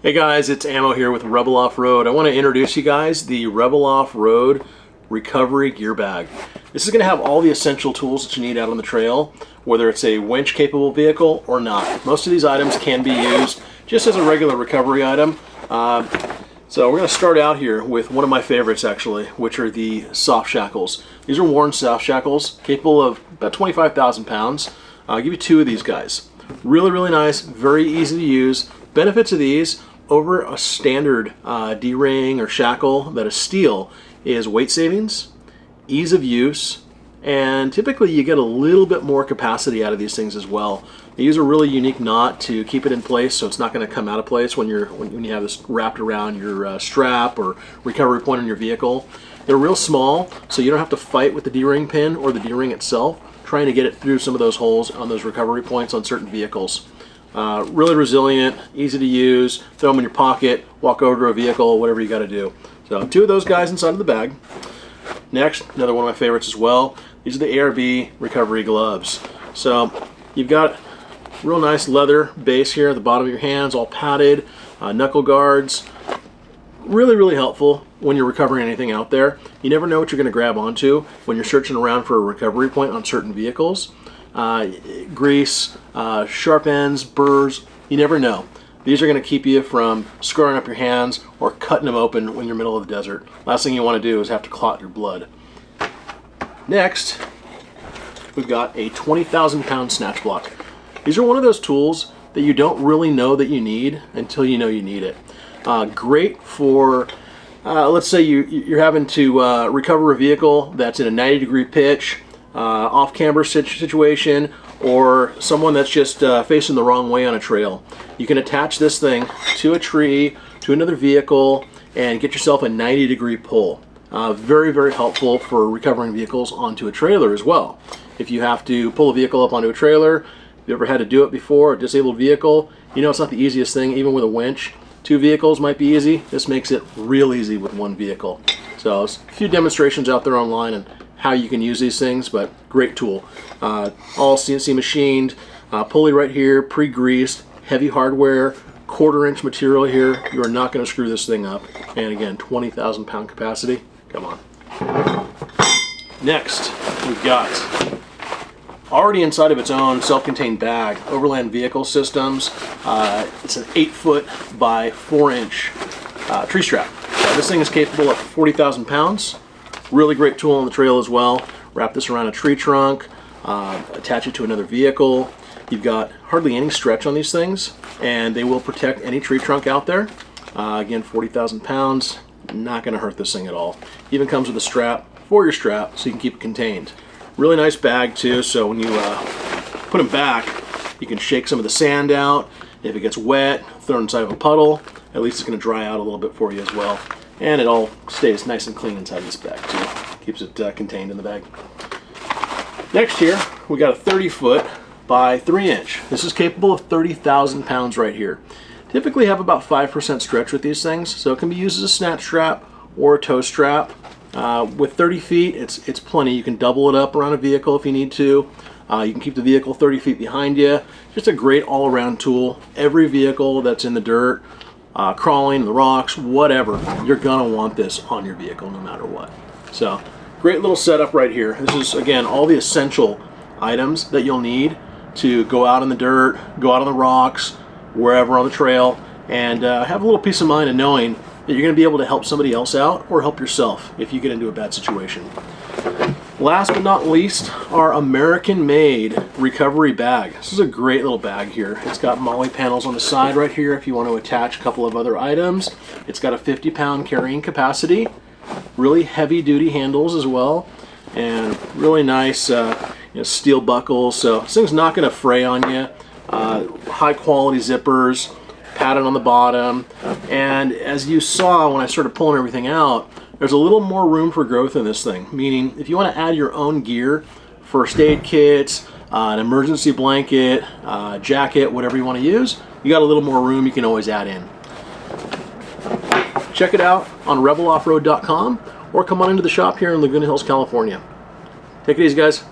Hey guys, it's Ammo here with Rebel Off-Road. I want to introduce you guys the Rebel Off-Road Recovery Gear Bag. This is going to have all the essential tools that you need out on the trail, whether it's a winch capable vehicle or not. Most of these items can be used just as a regular recovery item. So we're going to start out here with one of my favorites actually, which are the soft shackles. These are worn soft shackles capable of about 25,000 pounds. I'll give you two of these guys. Really nice, very easy to use. Benefits of these over a standard D-ring or shackle that is steel is weight savings, ease of use, and typically you get a little bit more capacity out of these things as well. They use a really unique knot to keep it in place so it's not going to come out of place when you have this wrapped around your strap or recovery point on your vehicle. They're real small, so you don't have to fight with the D-ring pin or the D-ring itself trying to get it through some of those holes on those recovery points on certain vehicles. Really resilient, easy to use, throw them in your pocket, walk over to a vehicle, whatever you got to do. So two of those guys inside of the bag. Next, another one of my favorites as well. These are the ARB Recovery Gloves. So you've got real nice leather base here at the bottom of your hands, all padded, knuckle guards. Really helpful when you're recovering anything out there. You never know what you're going to grab onto when you're searching around for a recovery point on certain vehicles. Grease, sharp ends, burrs, you never know. These are going to keep you from scarring up your hands or cutting them open when you're in the middle of the desert. Last thing you want to do is have to clot your blood. Next, we've got a 20,000 pound snatch block. These are one of those tools that you don't really know that you need until you know you need it. Great for, let's say you're having to recover a vehicle that's in a 90-degree pitch, off-camber situation, or someone that's just facing the wrong way on a trail. You can attach this thing to a tree, to another vehicle, and get yourself a 90-degree pull. Very helpful for recovering vehicles onto a trailer as well. If you have to pull a vehicle up onto a trailer, if you ever had to do it before, a disabled vehicle, you know it's not the easiest thing, even with a winch. Two vehicles might be easy. This makes it real easy with one vehicle. So there's a few demonstrations out there online and how you can use these things, but great tool. All CNC machined, pulley right here, pre-greased, heavy hardware, 1/4-inch material here. You are not going to screw this thing up. And again, 20,000 pound capacity. Come on. Next, we've got, already inside of its own self-contained bag, Overland Vehicle Systems. It's an 8-foot by 4-inch tree strap. This thing is capable of 40,000 pounds. Really great tool on the trail as well. Wrap this around a tree trunk, attach it to another vehicle. You've got hardly any stretch on these things, and they will protect any tree trunk out there. Again, 40,000 pounds, not going to hurt this thing at all. Even comes with a strap for your strap so you can keep it contained. Really nice bag too, so when you put them back, you can shake some of the sand out. If it gets wet, throw it inside of a puddle. At least it's going to dry out a little bit for you as well. And it all stays nice and clean inside this bag too. Keeps it contained in the bag. Next here, we got a 30-foot by 3-inch. This is capable of 30,000 pounds right here. Typically have about 5% stretch with these things, so it can be used as a snatch strap or a tow strap. With 30 feet, it's plenty. You can double it up around a vehicle if you need to. You can keep the vehicle 30 feet behind you. Just a great all-around tool. Every vehicle that's in the dirt, crawling, the rocks, whatever, you're gonna want this on your vehicle no matter what. So, great little setup right here. This is, again, all the essential items that you'll need to go out in the dirt, go out on the rocks, wherever on the trail, and have a little peace of mind in knowing that you're going to be able to help somebody else out or help yourself if you get into a bad situation. Last but not least, our American-made recovery bag. This is a great little bag here. It's got MOLLE panels on the side right here if you want to attach a couple of other items. It's got a 50-pound carrying capacity, really heavy-duty handles as well, and really nice steel buckles. So this thing's not going to fray on you. High-quality zippers, padded on the bottom, and as you saw when I started pulling everything out, there's a little more room for growth in this thing, meaning if you want to add your own gear, first aid kits, an emergency blanket, jacket, whatever you want to use, you got a little more room you can always add in. Check it out on rebeloffroad.com or come on into the shop here in Laguna Hills, California. Take it easy, guys.